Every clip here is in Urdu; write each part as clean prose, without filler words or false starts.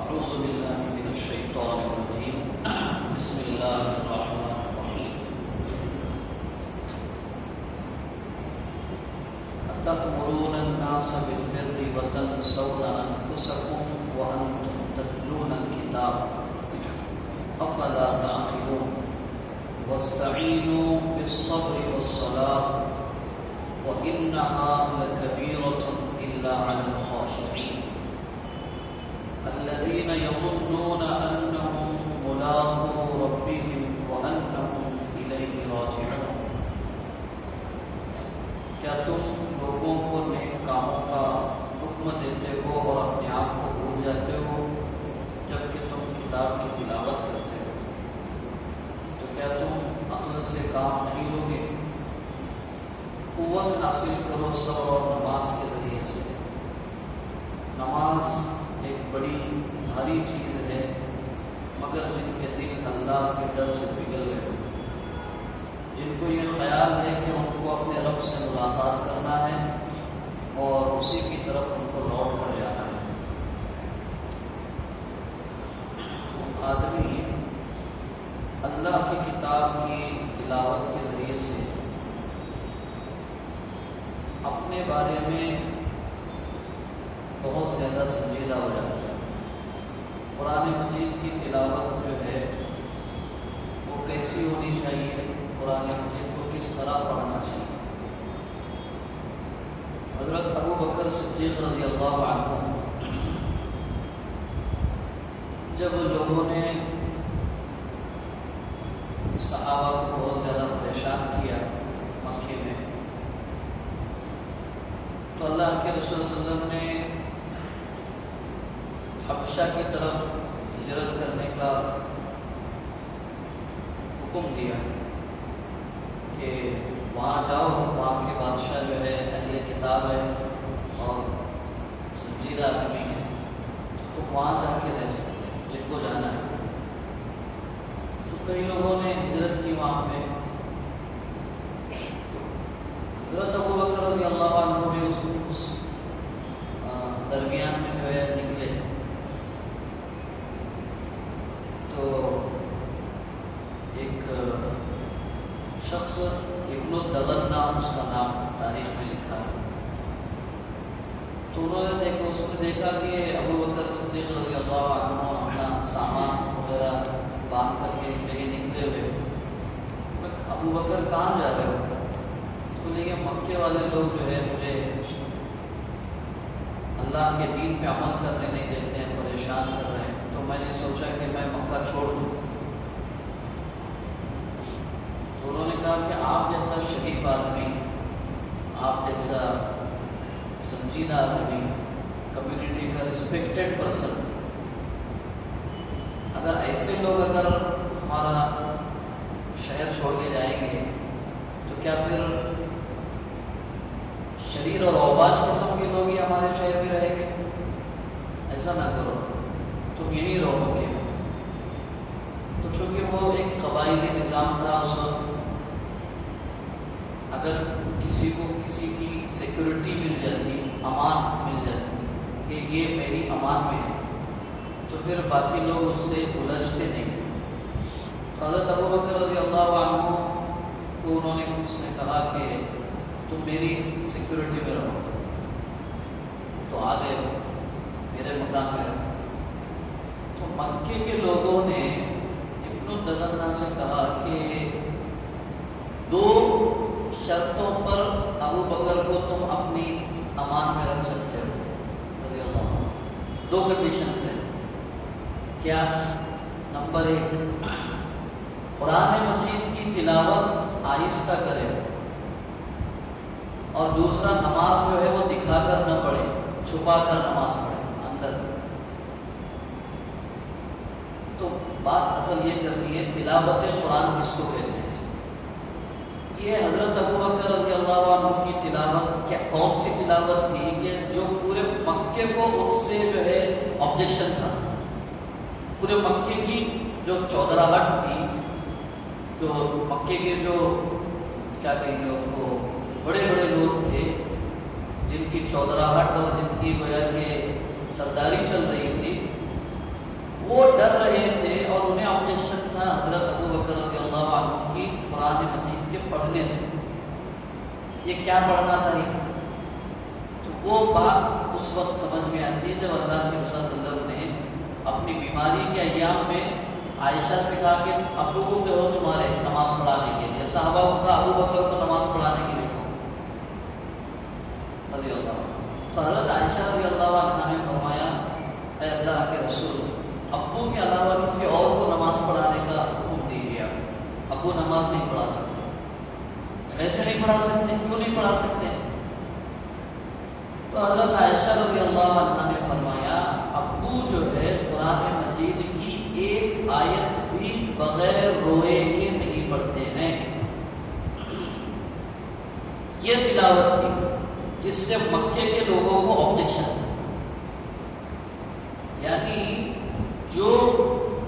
أعوذ بالله من الشيطان الرجيم بسم الله الرحمن الرحيم أتأمرون الناس بالبر وتنسون أنفسكم وأنتم تتلون الكتاب أفلا تعقلون واستعينوا بالصبر والصلاة وإنها لكبيرة إلا على الخاشعين الذين يظنون أنهم ملاقو ربهم وأنهم إليه راجعون۔ کیا تم لوگوں کو نیک کاموں کا حکم دیتے ہو اور اپنے آپ کو بھول جاتے ہو جبکہ تم کتاب کی تلاوت کرتے ہو؟ تو کیا تم عقل سے کام نہیں لوگے؟ قوت حاصل کرو صبر اور نماز کے ذریعے سے۔ نماز ایک بڑی بھاری چیز ہے، مگر جن کے دل اللہ کے ڈر سے پگھل گئے، جن کو یہ خیال ہے کہ ان کو اپنے رب سے ملاقات کرنا ہے اور اسی کی طرف ان کو لوٹ کر جانا ہے۔ آدمی اللہ کی کتاب کی تلاوت کے ذریعے سے اپنے بارے میں بہت زیادہ سنجیدہ ہو جاتا ہے۔ قرآن مجید کی تلاوت جو ہے وہ کیسی ہونی چاہیے، قرآن مجید کو کس طرح پڑھنا چاہیے۔ حضرت ابو بکر صدیق رضی اللہ عنہ جب لوگوں نے صحابہ کو بہت زیادہ پریشان کیا مکے میں، تو اللہ کے رسول صلی اللہ علیہ وسلم نے حبشہ کی طرف ہجرت کرنے کا حکم دیا کہ وہاں جاؤ، وہاں کے بادشاہ جو ہے اہل کتاب ہے اور سنجیدہ آدمی ہے، تو وہاں جا کے رہ سکتے ہیں جن کو جانا ہے۔ تو کئی لوگوں نے ہجرت کی وہاں پہ۔ حضرت ابو بکر رضی اللہ عنہ بھی اس درمیان میں جو ہے نکلے، تو ایک شخص ابن الدغن نام، اس کا نام تاریخ میں لکھا ہے، تو انہوں نے دیکھا کہ ابو بکر صدیق رضی اللہ عنہ اپنا سامان وغیرہ باندھ کر کے ایک جگہ نکلے ہوئے۔ ابو بکر کہاں جا رہے ہو؟ تو لیکن مکے والے لوگ جو ہے مجھے اللہ کے دین پہ عمل کرنے نہیں دیتے ہیں، پریشان کر رہے ہیں، تو میں نے سوچا کہ میں مکہ چھوڑ دوں۔ تو انہوں نے کہا کہ آپ جیسا شریف آدمی، آپ جیسا سنجیدہ آدمی، کمیونٹی کا رسپیکٹڈ پرسن، اگر ایسے لوگ اگر ہمارا شہر چھوڑ کے جائیں گے تو کیا پھر شریر اور اوباش قسم کے لوگ ہی ہمارے شہر میں رہیں گے؟ ایسا نہ کرو، تم یہیں رہو گے۔ تو چونکہ وہ ایک قبائلی نظام تھا اس وقت، اگر کسی کو کسی کی سیکورٹی مل جاتی، امان مل جاتی کہ یہ میری امان میں ہے، تو پھر باقی لوگ اس سے الجھتے نہیں تھے۔ تو حضرت ابو بکر رضی اللہ عنہ کو انہوں نے اس نے کہا کہ تم میری سیکورٹی میں رہو، تو آ گئے میرے مکان میں رہو۔ تو مکے کے لوگوں نے ابن الدغن سے کہا کہ دو شرطوں پر ابو بکر کو تم اپنی امان میں رکھ سکتے ہو رضی اللہ عنہ۔ دو کنڈیشنز ہیں۔ کیا؟ نمبر 1، قرآن مجید کی تلاوت آہستہ کرے، اور دوسرا نماز جو ہے وہ دکھا کر نہ پڑھے، چھپا کر نماز پڑھے اندر۔ تو بات اصل یہ کرنی ہے تلاوت قرآن کس کو کہتے ہیں۔ یہ حضرت ابو بکر رضی اللہ عنہ کی تلاوت کیا کون سی تلاوت تھی کہ جو پورے مکے کو اس سے جو ہے آبجیکشن تھا، پورے مکے کی جو چودراہٹ تھی، جو مکے کے جو کیا کہیں گے اس کو بڑے بڑے لوگ تھے جن کی چودراہٹ اور جن کی گویا کہ سرداری چل رہی تھی، وہ ڈر رہے تھے اور انہیں آبجیکشن تھا حضرت ابو بکر رضی اللہ عنہ کی قرآن مجید کے پڑھنے سے، یہ کیا پڑھنا تھا یہ؟ تو وہ بات اس وقت سمجھ میں آتی ہے جب اللہ کے رسول صلی اللہ علیہ وسلم نے اپنی بیماری کے ایام میں عائشہ سے کہا کہ ابو کو کہو تمہارے نماز پڑھانے کے لیے، صحابہ کو کہا ابو بکر کو نماز پڑھانے کے لیے رضی اللہ عنہ۔ تو حضرت عائشہ رضی اللہ عنہ نے فرمایا اے اللہ کے رسول، ابو کے علاوہ کسی اور کو نماز پڑھانے کا حکم دیجیے، ابو نماز نہیں پڑھا سکتے، ایسے نہیں پڑھا سکتے، کیوں نہیں پڑھا سکتے؟ تو حضرت عائشہ رضی اللہ عنہ نے فرمایا ابو جو ہے قرآن مجید کی ایک آیت بھی بغیر روئے کے نہیں پڑھتے ہیں۔ یہ تلاوت تھی جس سے مکے کے لوگوں کو آبجیکشن تھا، یعنی جو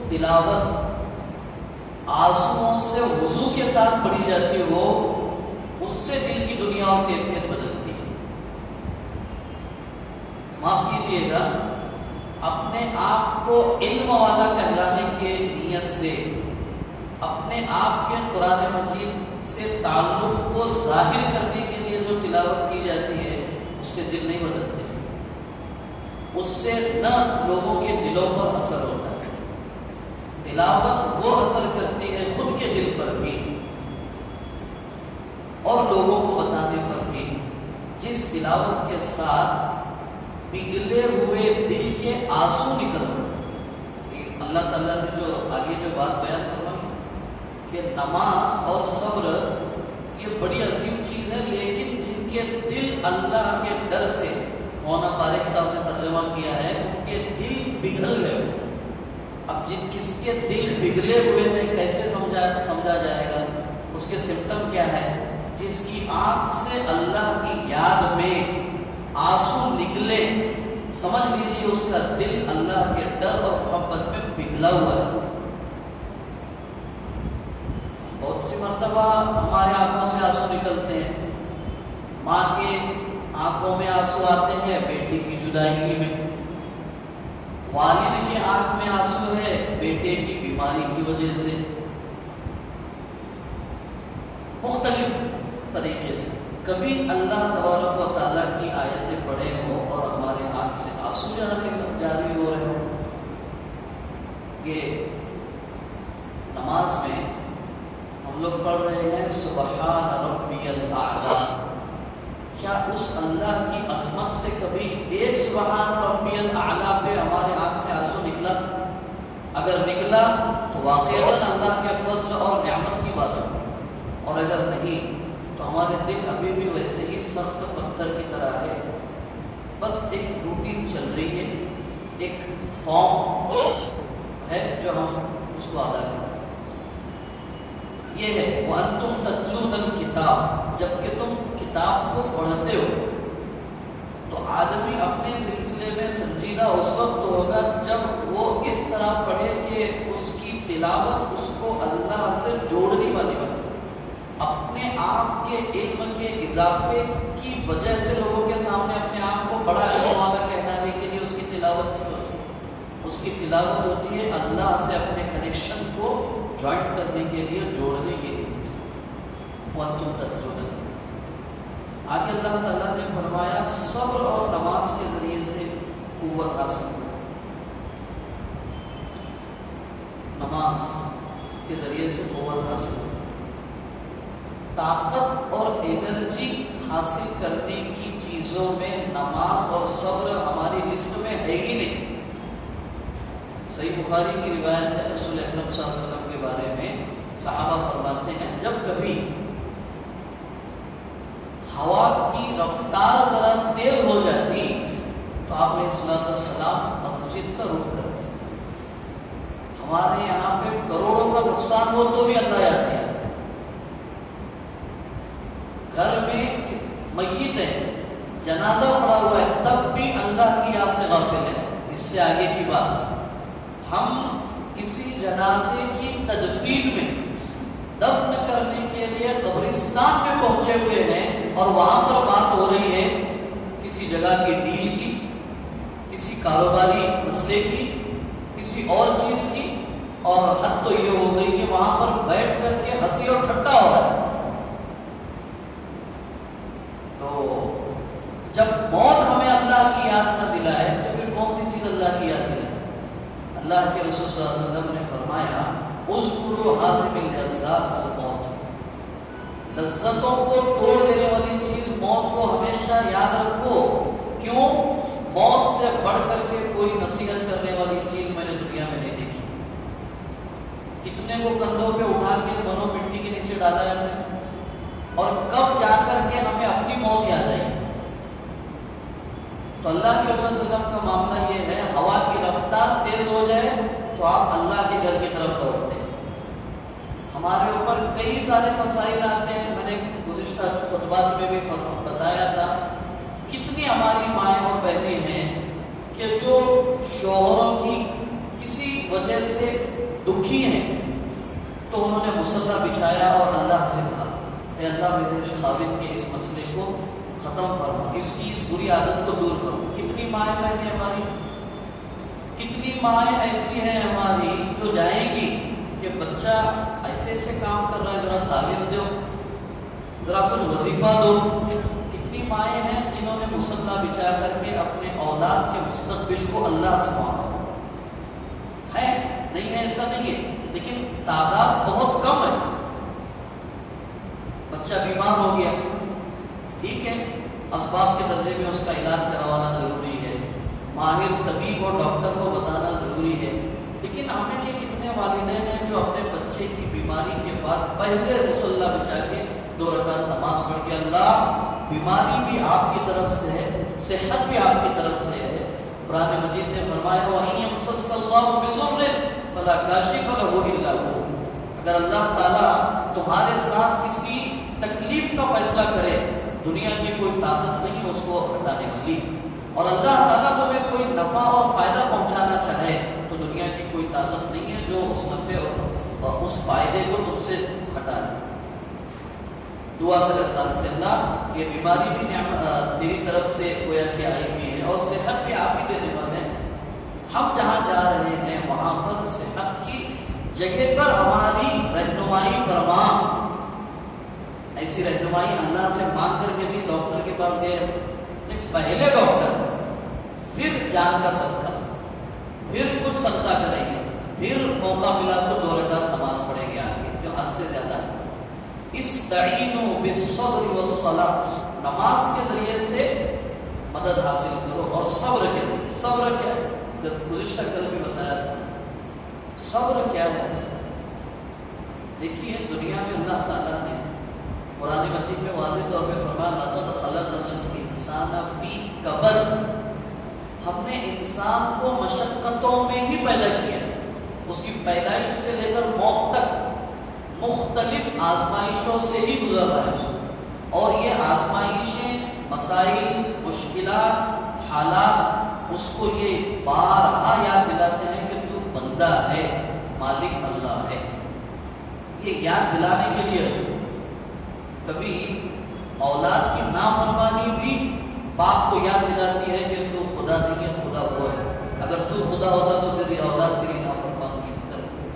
تلاوت آنسوؤں سے وضو کے ساتھ پڑھی جاتی ہو اس سے دل کی دنیا اور کیفیت بدلتی ہے۔ معاف کیجیے گا، اپنے آپ کو علم والا کہلانے کے نیت سے اپنے آپ کے قرآن مجید سے تعلق کو ظاہر کرنے کے لیے جو تلاوت کی جاتی ہے اس سے دل نہیں بدلتے، اس سے نہ لوگوں کے دلوں پر اثر ہوتا ہے۔ تلاوت وہ اثر کرتی ہے خود کے دل پر بھی اور لوگوں کو بتانے پر بھی، جس تلاوت کے ساتھ پگھلے ہوئے دل کے آنسو نکل رہے۔ اللہ تعالیٰ نے جو آگے جو بات بیان کروائی کہ نماز اور صبر یہ بڑی عظیم چیز ہے، لیکن جن کے دل اللہ کے ڈر سے، مولانا طارق صاحب نے ترجمہ کیا ہے، ان کے دل پگھل گئے۔ اب کس کے دل پگھلے ہوئے ہیں کیسے سمجھا جائے گا؟ اس کے سمٹم کیا ہے؟ جس کی آنکھ سے اللہ کی یاد میں آنسو نکلے، سمجھ لیجیے اس کا دل اللہ کے ڈر اور محبت میں پگھلا ہوا ہے۔ بہت سی مرتبہ ہمارے آنکھوں سے آنسو نکلتے ہیں، ماں کے آنکھوں میں آنسو آتے ہیں بیٹی کی جدائی میں، والد کی آنکھ میں آنسو ہے بیٹے کی بیماری کی وجہ سے، مختلف طریقے سے۔ کبھی اللہ تبارک و تعالیٰ کی آیتیں پڑھے ہوں اور ہمارے آنکھ سے آنسو جاری ہو رہے ہوں۔ یہ نماز میں ہم لوگ پڑھ رہے ہیں سبحان ربی الاعلی، کیا اس اللہ کی عظمت سے کبھی ایک سبحان ربی الاعلی پہ ہمارے آنکھ سے آنسو نکلا؟ اگر نکلا تو واقعاً اللہ کے فضل اور نعمت کی بات ہے، اور اگر نہیں تو ہمارے دل ابھی بھی ویسے ہی سخت پتھر کی طرح ہے، بس ایک روٹین چل رہی ہے، ایک فارم ہے جو ہم اس کو ادا کریں۔ یہ ہے وَأَنْتُمْ تَتْلُونَ الْكِتَابَ، جب کہ تم کتاب کو پڑھتے ہو تو آدمی اپنے سلسلے میں سنجیدہ اس وقت ہوگا جب وہ اس طرح پڑھے کہ اس کی تلاوت اس کو اللہ سے جوڑنے والی بات، اپنے آپ کے علم کے اضافے کی وجہ سے لوگوں کے سامنے اپنے آپ کو بڑا علم والا کہلانے کے لیے اس کی تلاوت نہیں ہوتی، اس کی تلاوت ہوتی ہے اللہ سے اپنے کنیکشن کو جوائنٹ کرنے کے لیے، جوڑنے کے لیے۔ وَأَنْتُمْ تَتْلُونَ، آگے اللہ تعالیٰ نے فرمایا صبر اور نماز کے ذریعے سے قوت حاصل کرو، نماز کے ذریعے سے قوت حاصل کرو۔ طاقت اور انرجی حاصل کرنے کی چیزوں میں نماز اور صبر ہماری لسٹ میں ہے ہی نہیں۔ صحیح بخاری کی روایت ہے، رسول اکرم صلی اللہ علیہ وسلم کے بارے میں صحابہ فرماتے ہیں جب کبھی ہوا کی رفتار ذرا تیز ہو جاتی تو آپ علیہ الصلوۃ والسلام مسجد کا رخ کرتے۔ ہمارے یہاں پہ کروڑوں کا نقصان ہو تو بھی اللہ یاد نہیں آتا، گھر میں میت ہے، جنازہ پڑا ہوا ہے، تب بھی اللہ کی یاد سے غافل ہے۔ اس سے آگے کی بات، ہم کسی جنازے کی تدفین میں دفن کرنے کے لیے قبرستان میں پہنچے ہوئے ہیں اور وہاں پر بات ہو رہی ہے کسی جگہ کی ڈیل کی، کسی کاروباری مسئلے کی، کسی اور چیز کی، اور حد تو یہ ہو گئی کہ وہاں پر بیٹھ کر کے ہنسی اور ٹھٹا ہو رہا ہے۔ تو جب موت ہمیں اللہ کی یاد نہ دلائے تو پھر کون سی چیز اللہ کی یاد دلائے؟ اللہ کے رسول صلی اللہ علیہ وسلم نے فرمایا اذکروا حاسم اللذات الموت، لذتوں کو توڑ دینے والی چیز موت کو ہمیشہ یاد رکھو۔ کیوں؟ موت سے بڑھ کر کے کوئی نصیحت کرنے والی چیز میں نے دنیا میں نہیں دیکھی۔ کتنے کو کندھوں پہ اٹھا کے منو مٹی کے نیچے ڈالا ہے ہم نے، اور کب جا کر کے ہمیں اپنی موت یاد آئی۔ تو اللہ کے رسول صلی اللہ علیہ وسلم کا معاملہ یہ ہے، ہوا کی رفتار تیز ہو جائے تو آپ اللہ کے گھر کی طرف دوڑتے ہیں۔ ہمارے اوپر کئی سارے مسائل آتے ہیں، میں نے گزشتہ خطبات میں بھی بتایا تھا، کتنی ہماری مائیں اور بہنیں ہیں کہ جو شوہروں کی کسی وجہ سے دکھی ہیں، تو انہوں نے مصلی بچھایا اور اللہ سے کہا اے اللہ میرے خاوند کے اس مسئلے کو ختم فرما، اس کی اس بری عادت کو دور کرو۔ کتنی مائیں بہنیں ہماری، کتنی مائیں ایسی ہیں ہماری جو جائیں گی کہ بچہ ایسے ایسے کام کر رہا ہے، ذرا تعویذ دو، ذرا کچھ وظیفہ دو۔ کتنی مائیں ہیں جنہوں نے مصلی بچھا کر کے اپنے اولاد کے مستقبل کو اللہ سے مانگا ہے، نہیں ہے ایسا نہیں ہے، لیکن تعداد بہت کم ہے۔ بچہ بیمار ہو گیا، ٹھیک ہے، اسباب کے درجے میں اس کا علاج کروانا ضروری ہے، ماہر طبیب اور ڈاکٹر کو بتانا ضروری ہے، لیکن ہم میں کے کتنے والدین ہیں جو اپنے بچے کی بیماری کے بعد پہلے مصلی بچا کے 2 رکعت نماز پڑھ کے اللہ بیماری بھی آپ کی طرف سے ہے، صحت بھی آپ کی طرف سے ہے۔ قرآن مجید نے فرمایا وَإِن يَمْسَسْكَ اللَّهُ بِضُرٍّ فَلَا كَاشِفَ لَهُ إِلَّا هُوَ، اگر اللہ تعالیٰ تمہارے ساتھ کسی تکلیف کا فیصلہ کرے، دنیا کی کوئی طاقت نہیں اس کو ہٹانے والی، اور اللہ تعالیٰ تمہیں کوئی نفع اور فائدہ پہنچانا چاہے تو دنیا کی کوئی طاقت نہیں ہے جو اس نفع اور اس فائدے کو تم سے ہٹا دے۔ دعا کرے اللہ سے، اللہ یہ بیماری بھی تیری طرف سے گویا کہ آئی ہوئی ہے اور صحت بھی آپ ہی دینے والے ہیں، ہم جہاں جا رہے ہیں وہاں پر صحت کی جگہ پر ہماری رہنمائی فرما۔ ایسی رہنمائی اللہ سے مانگ کر کے بھی ڈاکٹر کے پاس گئے، پہلے ڈاکٹر، پھر جان کا صدقہ، پھر کچھ صدقہ کریں گے، پھر موقع ملا تو 2 رکعت نماز پڑھیں گے آگے، جو حد سے زیادہ ہے۔ استعینوا بالصبر والصلاۃ، نماز کے ذریعے سے مدد حاصل کرو اور صبر کے ذریعے۔ صبر کیا ہے؟ گزشتہ کل بھی بتایا تھا، صبر کیا ہے؟ دیکھیے دنیا میں اللہ تعالیٰ نے قرآن مجید میں واضح طور پہ فرمایا لَقَدْ خَلَقْنَا الْإِنسَانَ فِي كَبَدٍ، ہم نے انسان کو مشقتوں میں ہی پیدا کیا، اس کی پیدائش سے لے کر موت تک مختلف آزمائشوں سے ہی گزر رہا ہے اس کو، اور یہ آزمائشیں، مسائل، مشکلات، حالات اس کو یہ بارہا یاد دلاتے ہیں کہ تو بندہ ہے، مالک اللہ ہے، یہ یاد دلانے کے لیے اس کو کبھی اولاد کی نافرمانی بھی باپ کو یاد دلاتی ہے کہ تو خدا نہیں ہے، خدا وہ ہے، اگر تو خدا ہوتا تو تیری اولاد تیری نافرمانی کرتی،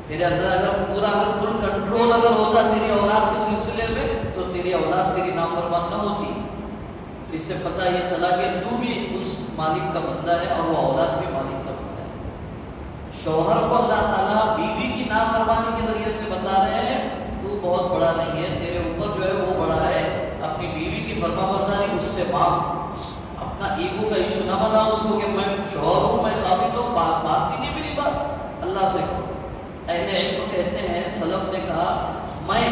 تیرے اندر اگر پورا اگر فل کنٹرول اگر ہوتا تیری اولاد کے سلسلے میں تو تیری اولاد تیری نافرمان نہ ہوتی۔ اس سے پتہ یہ چلا کہ تو بھی اس مالک کا بندہ ہے اور وہ اولاد بھی مالک کا بندہ ہے۔ شوہر کو اللہ تعالیٰ بیوی کی نافرمانی کے ذریعے سے بتا رہے ہیں تو بہت بڑا نہیں ہے، تیرے اوپر جو ہے وہ بڑا ہے، اپنی بیوی کی فرما برداری اس سے مانگ، اپنا ایگو کا ایشو نہ بنا اس کو کہ میں شوہر ہوں، میں ثابت ہوں، بات ہی نہیں میری بات، اللہ سے کہو۔ اہل علم کہتے ہیں، سلف نے کہا میں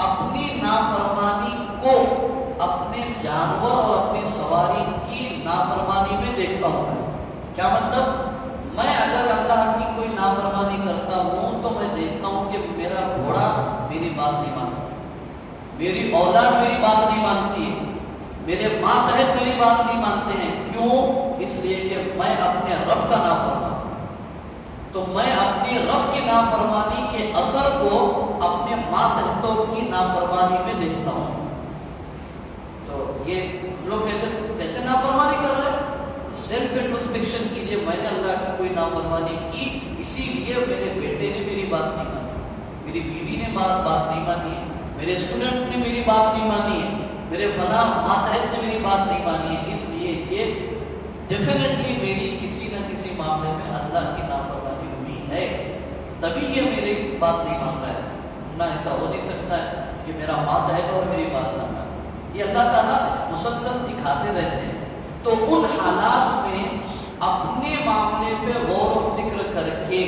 اپنی نافرمانی کو اپنے جانور اور اپنی سواری کی نافرمانی میں دیکھتا ہوں۔ کیا مطلب؟ میں اگر اللہ کی کوئی نافرمانی کرتا ہوں تو میں دیکھتا ہوں کہ میرا گھوڑا میری بات نہیں مانتا، میری اولاد میری بات نہیں مانتی ہے، میرے ماتحت میری بات نہیں مانتے ہیں۔ کیوں؟ اس لیے کہ میں اپنے رب کا نافرمان، تو میں اپنی رب کی نافرمانی کے اثر کو اپنے ماتحتوں کی نافرمانی میں دیکھتا ہوں۔ تو یہ لوگ کہتے ہیں کیسے نافرمانی کر رہے ہیں؟ سیلف انٹروسپیکشن کیجئے، میں نے اللہ کی کوئی نافرمانی کی، اسی لیے میرے بیٹے نے میری بات نہیں مانی، میری بیوی نے بات نہیں مانی ہے، میرے اسٹوڈنٹ نے میری بات نہیں مانی ہے، میرے فلاں ماتحت نے میری بات نہیں مانی ہے، اس لیے کہ ڈیفینیٹلی میری کسی نہ کسی معاملے میں اللہ کی نافرمانی ہوئی ہے، تبھی یہ میری بات نہیں مان رہا ہے، نہ ایسا ہو نہیں سکتا ہے کہ میرا ماتحت اور میری بات نہ مانے۔ یہ اللہ تعالیٰ مسلسل دکھاتے رہتے ہیں۔ تو ان حالات میں اپنے معاملے پہ غور و فکر کر کے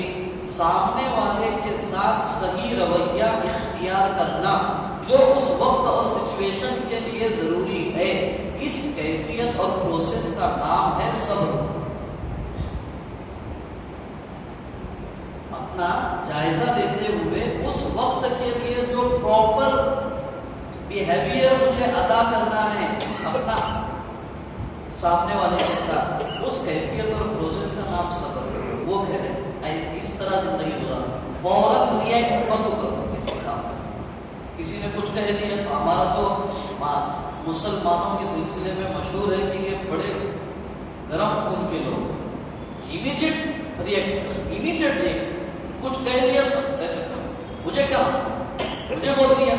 سامنے والے کے ساتھ صحیح رویہ اختیار کرنا جو اس وقت اور سچویشن کے لیے ضروری ہے، اس کیفیت اور پروسیس کا نام ہے صبر۔ اپنا جائزہ لیتے ہوئے اس وقت کے لیے جو پراپر بیہیویئر مجھے ادا کرنا ہے اپنا سامنے والے کے ساتھ، اس کیفیت اور پروسیس کا نام صبر۔ وہ کہہ رہے اس طرح زندگی گزارو، فوراً ریئیکٹ مت کرو کسی سامنے۔ کسی نے کچھ کہہ دیا تو ہمارا تو مسلمانوں کے سلسلے میں مشہور ہے کہ یہ بڑے گرم خون کے لوگ، امیڈیٹ ریئیکٹ، کچھ کہہ دیا تو ایسے کرو، مجھے کیا مجھے بول دیا۔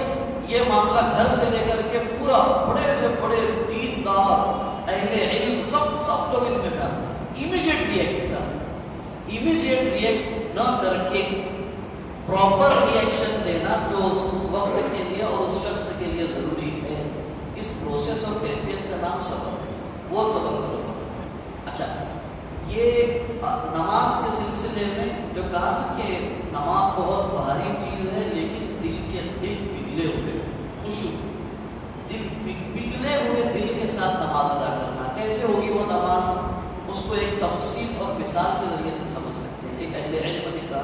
یہ معاملہ گھر سے لے کر کے پورا بڑے سے بڑے دیندار اہل علم سب لوگ اس میں پہ امیڈیٹ ریئیکٹ نہ کر کے پراپر ریئیکشن دینا جو اس وقت کے لیے اور اس شخص کے لیے ضروری ہے، اس پروسیس اور کیفیت کا نام صبر ہے۔ وہ صبر کرو۔ اچھا، یہ نماز کے سلسلے میں جو کہا نا کہ نماز بہت بھاری چیز ہے، لیکن دل پگھلے ہوئے پگھلے ہوئے دل کے ساتھ نماز ادا کرنا کیسے ہوگی وہ نماز؟ اس کو ایک تمثیل اور مثال کے ذریعے سے سمجھ سکتے ہیں۔ ایک اہل علم نے کہا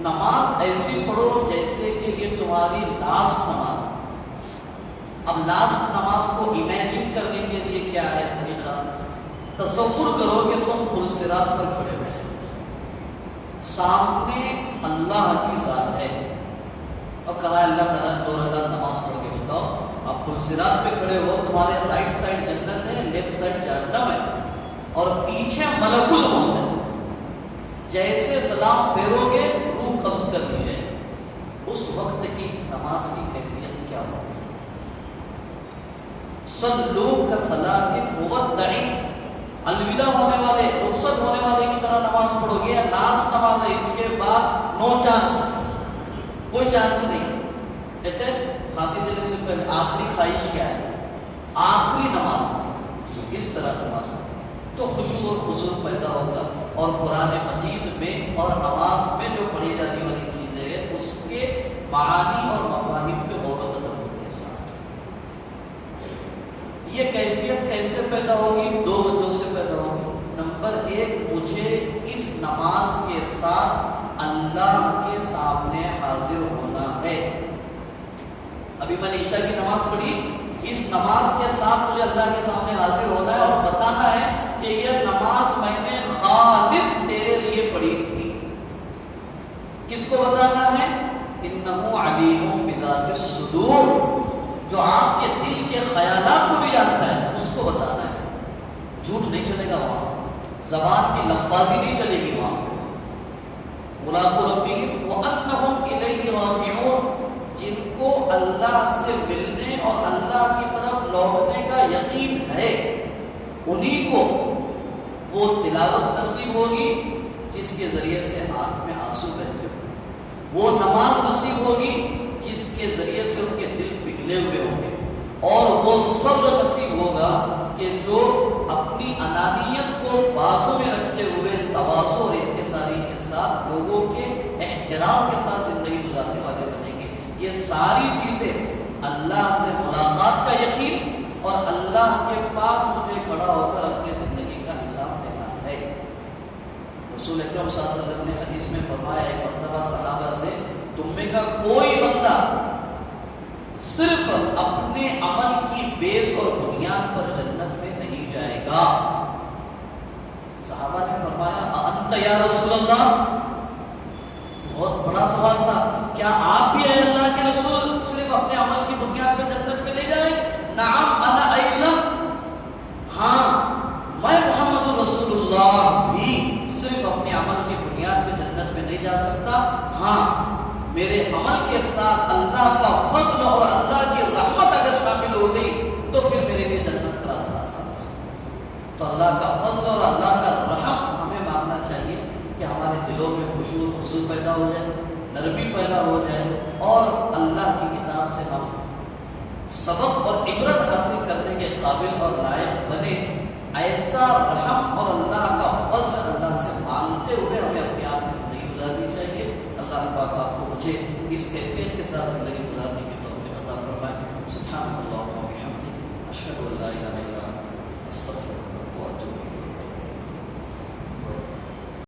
نماز ایسی پڑھو جیسے کہ یہ تمہاری لاسٹ نماز ہے۔ اب لاسٹ نماز کو امیجن کرنے کے لیے کیا ہے طریقہ؟ تصور کرو کہ تم پل صراط پر کھڑے ہو، سامنے اللہ کی ذات ہے، اور کہا اللہ تعالیٰ 2 رکعت نماز پڑھ کے بتاؤ۔ آپ پل صراط پہ کھڑے ہو، تمہارے رائٹ سائڈ جنت ہے، لیفٹ سائڈ جہنم ہے، اور پیچھے ملک الموت ہے۔ جیسے سلام پھیرو گے روح قبض کر لی جائے، اس وقت کی نماز کی کیفیت کیا ہوگی؟ صلو کصلاۃ المودع، الوداع ہونے والے، رخصت ہونے والے کی طرح نماز پڑھو گے۔ لاسٹ نماز ہے، اس کے بعد نو چانس، کوئی چانس نہیں۔ کہتے ہیں پھانسی دینے سے پہلے آخری خواہش کیا ہے؟ آخری نماز، اس طرح نماز تو خشوع اور خضوع پیدا ہوگا، اور قرآن مجید میں اور نماز میں جو پڑھی جانے والی چیزیں ہیں اس کے معانی اور مفاہیم پہ غور و تدبر کے ساتھ۔ یہ کیفیت کیسے پیدا ہوگی؟ 2 وجہ سے پیدا ہوگی۔ نمبر 1، مجھے اس نماز کے ساتھ اللہ کے سامنے حاضر ہونا ہے۔ ابھی میں نے عشاء کی نماز پڑھی، اس نماز کے ساتھ مجھے اللہ کے سامنے حاضر ہونا ہے اور بتانا ہے کہ یہ نماز میں نے خالص تیرے لیے پڑھی تھی۔ کس کو بتانا ہے؟ انہ علیم بذات الصدور، جو آپ کے دل کے خیالات کو بھی جانتا ہے، اس کو بتانا ہے۔ جھوٹ نہیں چلے گا وہاں، زبان کی لفاظی نہیں چلے گی وہاں۔ ملاقات ربہم وانہم الیہ راجعون، جن کو اللہ سے ملنے اور اللہ کی طرف لوٹنے کا یقین ہے، انہی کو وہ تلاوت نصیب ہوگی جس کے ذریعے سے آنکھ میں آنسو بہتے ہوں، وہ نماز نصیب ہوگی جس کے ذریعے سے ان کے دل پگھلے ہوئے ہوں گے، اور وہ صبر نصیب ہوگا کہ جو اپنی انانیت کو بازو میں رکھتے ہوئے تواضع اور انکساری کے ساتھ لوگوں کے احترام کے ساتھ زندگی گزارنے والے بنیں گے۔ یہ ساری چیزیں اللہ سے ملاقات کا یقین اور اللہ کے پاس مجھے کھڑا ہو کر اپنی زندگی کا حساب دینا ہے۔ رسول اکرم صلی اللہ علیہ وسلم نے حدیث میں فرمایا ایک مرتبہ صحابہ سے، تم میں کا کوئی بندہ صرف اپنے عمل کی بیس اور بنیاد پر جنت میں نہیں جائے گا۔ صحابہ نے فرمایا انت یا رسول اللہ، بہت بڑا سوال تھا، کیا آپ بھی اے اللہ کے رسول صرف اپنے عمل کی بنیاد پر جنت میں نہیں جائیں؟ نعم انا ایضا، ہاں میں محمد رسول میرے عمل کے ساتھ اللہ کا فضل اور اللہ کی رحمت اگر شامل ہو گئی تو پھر میرے لیے جنت کا راستہ آسان ہو سکتا۔ تو اللہ کا فضل اور اللہ کا رحم ہمیں مانگنا چاہیے کہ ہمارے دلوں میں خضوع پیدا ہو جائے، نرمی پیدا ہو جائے، اور اللہ کی کتاب سے ہم سبق اور عبرت حاصل کرنے کے قابل اور لائق بنے۔ ایسا رحم اور اللہ کا فضل اللہ سے مانگتے ہوئے ہمیں اپنے آپ کی زندگی گزارنی چاہیے۔ اللہ پاک آپ کو مجھے اس کیفیت کے ساتھ زندگی گزارنے کی توفیق عطا فرمائے۔ سبحان اللہ و بحمدہ، اشہد ان لا الہ الا انت، استغفرک۔